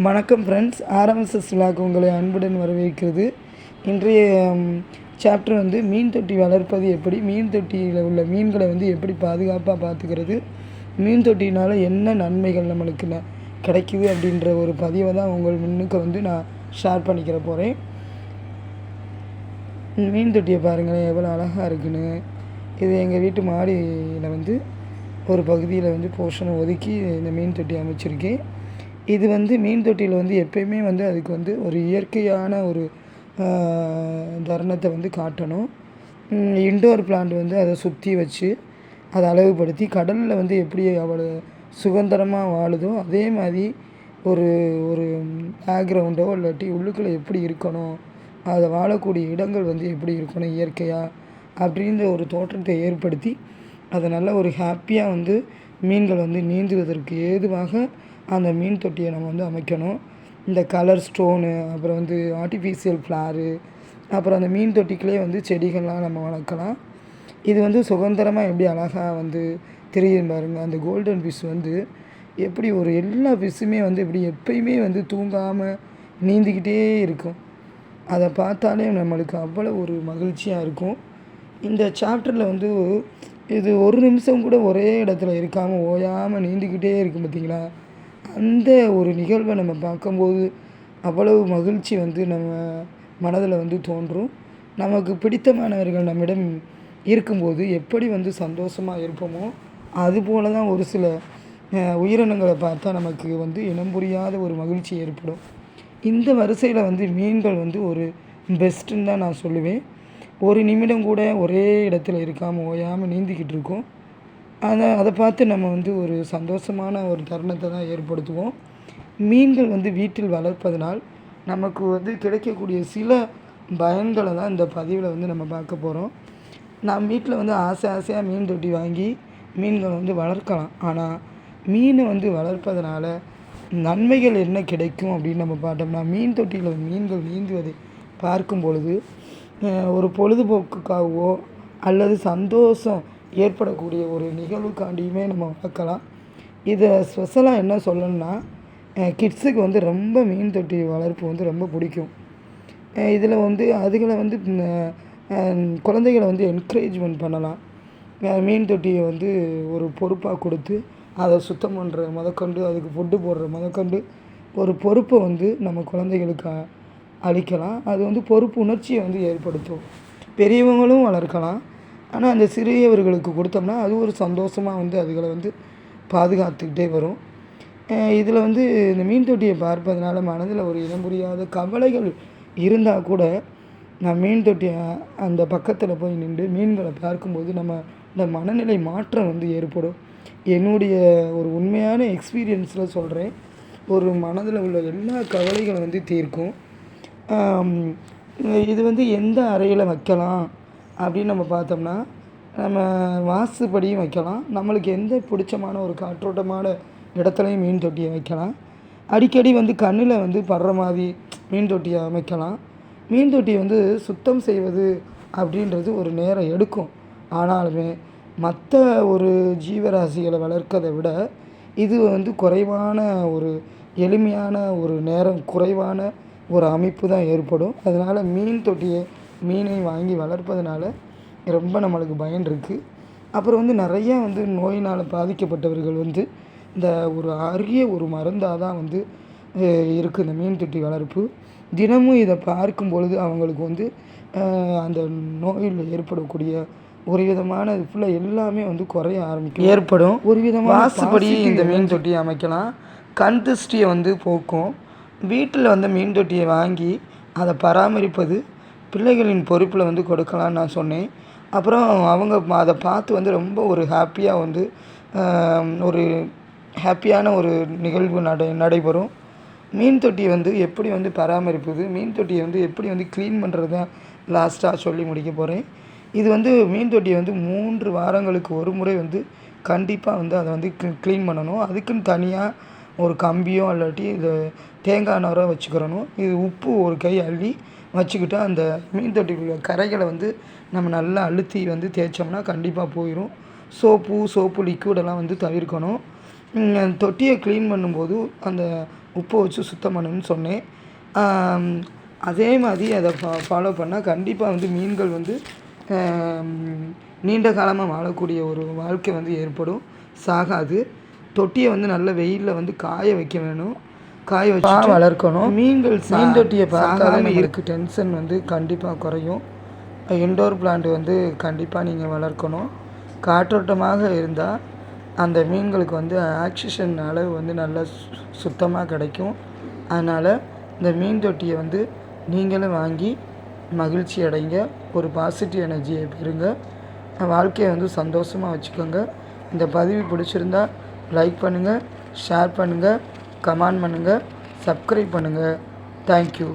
வணக்கம் friends, RMSS விழாக்கு உங்களை அன்புடன் வரவேற்கிறது. இன்றைய சாப்டர் வந்து மீன் தொட்டி வளர்ப்பது எப்படி, மீன் தொட்டியில் உள்ள மீன்களை வந்து எப்படி பாதுகாப்பாக பார்த்துக்கிறது, மீன் தொட்டினால் என்ன நன்மைகள் நம்மளுக்கு கிடைக்குது அப்படின்ற ஒரு பதிவை தான் உங்கள் முன்னுக்கு வந்து நான் ஷேர் பண்ணிக்கிற போகிறேன். மீன் தொட்டியை பாருங்களேன் எவ்வளோ அழகாக இருக்குன்னு. இது எங்கள் வீட்டு மாடியில் வந்து ஒரு பகுதியில் வந்து போர்ஷனை ஒதுக்கி இந்த மீன் தொட்டி அமைச்சிருக்கேன். இது வந்து மீன் தொட்டியில் வந்து எப்பயுமே வந்து அதுக்கு வந்து ஒரு இயற்கையான ஒரு தருணத்தை வந்து காட்டணும். இன்டோர் பிளான்ட் வந்து அதை சுற்றி வச்சு அதை அழகுபடுத்தி கடலில் வந்து எப்படி அவ்வளோ சுதந்திரமாக வாழுதோ அதே மாதிரி ஒரு ஒரு பேக்ரவுண்டோ இல்லாட்டி உள்ளுக்குள்ளே எப்படி இருக்கணும், அதை வாழக்கூடிய இடங்கள் வந்து எப்படி இருக்கணும் இயற்கையாக அப்படின்ற ஒரு தோற்றத்தை ஏற்படுத்தி அதை நல்ல ஒரு ஹாப்பியாக வந்து மீன்கள் வந்து நீந்துவதற்கு ஏதுவாக அந்த மீன் தொட்டியை நம்ம வந்து அமைக்கணும். இந்த கலர் ஸ்டோனு, அப்புறம் வந்து ஆர்டிஃபிஷியல் ஃப்ளாரு, அப்புறம் அந்த மீன் தொட்டிக்குள்ளே வந்து செடிகள்லாம் நம்ம வளர்க்கலாம். இது வந்து சுதந்திரமாக எப்படி அழகாக வந்து தெரியும் பாருங்கள். அந்த கோல்டன் ஃபிஷ் வந்து எப்படி ஒரு எல்லா ஃபிஷ்ஷுமே வந்து எப்படி எப்பயுமே வந்து தூங்காமல் நீந்திக்கிட்டே இருக்கும். அதை பார்த்தாலே நம்மளுக்கு அவ்வளோ ஒரு மகிழ்ச்சியாக இருக்கும். இந்த சாப்டரில் வந்து இது ஒரு நிமிஷம் கூட ஒரே இடத்துல இருக்காமல் ஓயாமல் நீந்திக்கிட்டே இருக்கும் பார்த்திங்களா. அந்த ஒரு நிகழ்வை நம்ம பார்க்கும்போது அவ்வளவு மகிழ்ச்சி வந்து நம்ம மனதில் வந்து தோன்றும். நமக்கு பிடித்தமானவர்கள் நம்மிடம் இருக்கும்போது எப்படி வந்து சந்தோஷமாக இருப்போமோ அதுபோல தான் ஒரு சில உயிரினங்களை பார்த்தா நமக்கு வந்து இனம் புரியாத ஒரு மகிழ்ச்சி ஏற்படும். இந்த வரிசையில் வந்து மீன்கள் வந்து ஒரு பெஸ்ட்டுன்னு தான் நான் சொல்லுவேன். ஒரு நிமிடம் கூட ஒரே இடத்துல இருக்காமல் ஓயாமல் நீந்திக்கிட்டு இருக்கோம். அதை பார்த்து நம்ம வந்து ஒரு சந்தோஷமான ஒரு தருணத்தை தான் ஏற்படுத்துவோம். மீன்கள் வந்து வீட்டில் வளர்ப்பதனால் நமக்கு வந்து கிடைக்கக்கூடிய சில பயன்களை தான் இந்த பதிவில் வந்து நம்ம பார்க்க போகிறோம். நாம் வீட்டில் வந்து ஆசையாக மீன் தொட்டி வாங்கி மீன்களை வந்து வளர்க்கலாம். ஆனால் மீனை வந்து வளர்ப்பதனால நன்மைகள் என்ன கிடைக்கும் அப்படின்னு நம்ம பார்த்தோம்னா, மீன் தொட்டியில் மீன்கள் நீந்துவதை பார்க்கும் பொழுது ஒரு பொழுதுபோக்குக்காகவோ அல்லது சந்தோஷம் ஏற்படக்கூடிய ஒரு நிகழ்வுக்காண்டியுமே நம்ம வளர்க்கலாம். இதை ஸ்பெஷலாக என்ன சொல்லணும்னா, கிட்ஸுக்கு வந்து ரொம்ப மீன் தொட்டி வளர்ப்பு வந்து ரொம்ப பிடிக்கும். இதில் வந்து அதுகளை வந்து குழந்தைகளை வந்து என்கரேஜ்மெண்ட் பண்ணலாம். மீன் தொட்டியை வந்து ஒரு பொறுப்பாக கொடுத்து அதை சுத்தம் பண்ணுற முதற்கொண்டு அதுக்கு ஃபுட்டு போடுற முதற்கொண்டு ஒரு பொறுப்பை வந்து நம்ம குழந்தைகளுக்கு அளிக்கலாம். அது வந்து பொறுப்பு உணர்ச்சியை வந்து ஏற்படுத்தும். பெரியவங்களும் வளர்க்கலாம். ஆனால் அந்த சிறியவர்களுக்கு கொடுத்தோம்னா அது ஒரு சந்தோஷமாக வந்து அதுகளை வந்து பாதுகாத்துக்கிட்டே வரும். இதில் வந்து இந்த மீன் தொட்டியை பார்ப்பதனால மனதில் ஒரு இனம் புரியாத கவலைகள் இருந்தால் கூட நான் மீன் தொட்டியை அந்த பக்கத்தில் போய் நின்று மீன்களை பார்க்கும்போது நம்ம இந்த மனநிலை மாற்றம் வந்து ஏற்படும். என்னுடைய ஒரு உண்மையான எக்ஸ்பீரியன்ஸில் சொல்கிறேன். ஒரு மனதில் உள்ள எல்லா கவலைகளும் வந்து தீர்க்கும். இது வந்து எந்த அறையில் வைக்கலாம் அப்படின்னு நம்ம பார்த்தோம்னா, நம்ம வாஸ்துப்படியும் வைக்கலாம். நம்மளுக்கு எந்த பிடிச்சமான ஒரு காற்றோட்டமான இடத்துலையும் மீன் தொட்டியை வைக்கலாம். அடிக்கடி வந்து கண்ணில் வந்து படுற மாதிரி மீன் தொட்டியை அமைக்கலாம். மீன் தொட்டியை வந்து சுத்தம் செய்வது அப்படின்றது ஒரு நேரம் எடுக்கும். ஆனாலுமே மற்ற ஒரு ஜீவராசிகளை வளர்க்கதை விட இது வந்து குறைவான ஒரு எளிமையான ஒரு நேரம், குறைவான ஒரு அமைப்பு தான் ஏற்படும். அதனால் மீன் தொட்டியை மீனை வாங்கி வளர்ப்பதனால ரொம்ப நம்மளுக்கு பயன் இருக்குது. அப்புறம் வந்து நிறையா வந்து நோயினால் பாதிக்கப்பட்டவர்கள் வந்து இந்த ஒரு அரிய ஒரு மருந்தாக தான் வந்து இருக்குது இந்த மீன் தொட்டி வளர்ப்பு. தினமும் இதை பார்க்கும் பொழுது அவங்களுக்கு வந்து அந்த நோயில் ஏற்படக்கூடிய ஒரு விதமான ஃபுல்லாக எல்லாமே வந்து குறைய ஆரம்பிக்கும், ஏற்படும். ஒரு விதமான வாசுபடி இந்த மீன் தொட்டியை அமைக்கலாம். கண் திருஷ்டியை வந்து போக்கும். வீட்டில் வந்து மீன் தொட்டியை வாங்கி அதை பராமரிப்பது பிள்ளைகளின் பொறுப்பில் வந்து கொடுக்கலான்னு நான் சொன்னேன். அப்புறம் அவங்க அதை பார்த்து வந்து ரொம்ப ஒரு ஹாப்பியாக வந்து ஒரு ஹாப்பியான ஒரு நிகழ்வு நடைபெறும். மீன் தொட்டியை வந்து எப்படி வந்து பராமரிப்பது, மீன் தொட்டியை வந்து எப்படி வந்து க்ளீன் பண்ணுறது தான் லாஸ்ட்டாக சொல்லி முடிக்க போகிறேன். இது வந்து மீன் தொட்டியை வந்து 3 வாரங்களுக்கு ஒரு முறை வந்து கண்டிப்பாக வந்து அதை வந்து க்ளீன் பண்ணணும். அதுக்குன்னு தனியாக ஒரு கம்பியோ இல்லாட்டி இது தேங்காய் நாரோ வச்சுக்கிறணும். இது உப்பு ஒரு கை அள்ளி வச்சுக்கிட்டு அந்த மீன் தொட்டிக்குள்ள கரைகளை வந்து நம்ம நல்லா அழுத்தி வந்து தேய்ச்சோம்னா கண்டிப்பாக போயிடும். சோப்பு லிக்விடெல்லாம் வந்து தவிர்க்கணும். தொட்டியை க்ளீன் பண்ணும்போது அந்த உப்பை வச்சு சுத்தம் பண்ணணும்னு சொன்னேன். அதே மாதிரி அதை ஃபாலோ பண்ணால் கண்டிப்பாக வந்து மீன்கள் வந்து நீண்ட காலமாக வாழக்கூடிய ஒரு வாழ்க்கை வந்து ஏற்படும், சாகாது. தொட்டியை வந்து நல்ல வெயிலில் வந்து காய வைக்க வேணும். காய வச்சு வளர்க்கணும். மீன் தொட்டியை பார்த்தாலே இருக்கு டென்ஷன் வந்து கண்டிப்பாக குறையும். இன்டோர் பிளான்ட் வந்து கண்டிப்பாக நீங்கள் வளர்க்கணும். காற்றோட்டமாக இருந்தால் அந்த மீன்களுக்கு வந்து ஆக்சிஜன் அளவு வந்து நல்லா சுத்தமாக கிடைக்கும். அதனால் இந்த மீன் தொட்டியை வந்து நீங்களும் வாங்கி மகிழ்ச்சி அடைங்க, ஒரு பாசிட்டிவ் எனர்ஜியை பெறுங்க, வாழ்க்கையை வந்து சந்தோஷமாக வச்சுக்கோங்க. இந்த பதிவு பிடிச்சிருந்தா லைக் பண்ணுங்கள், ஷேர் பண்ணுங்கள், கமெண்ட் பண்ணுங்கள், சப்ஸ்கிரைப் பண்ணுங்கள். தேங்க்யூ.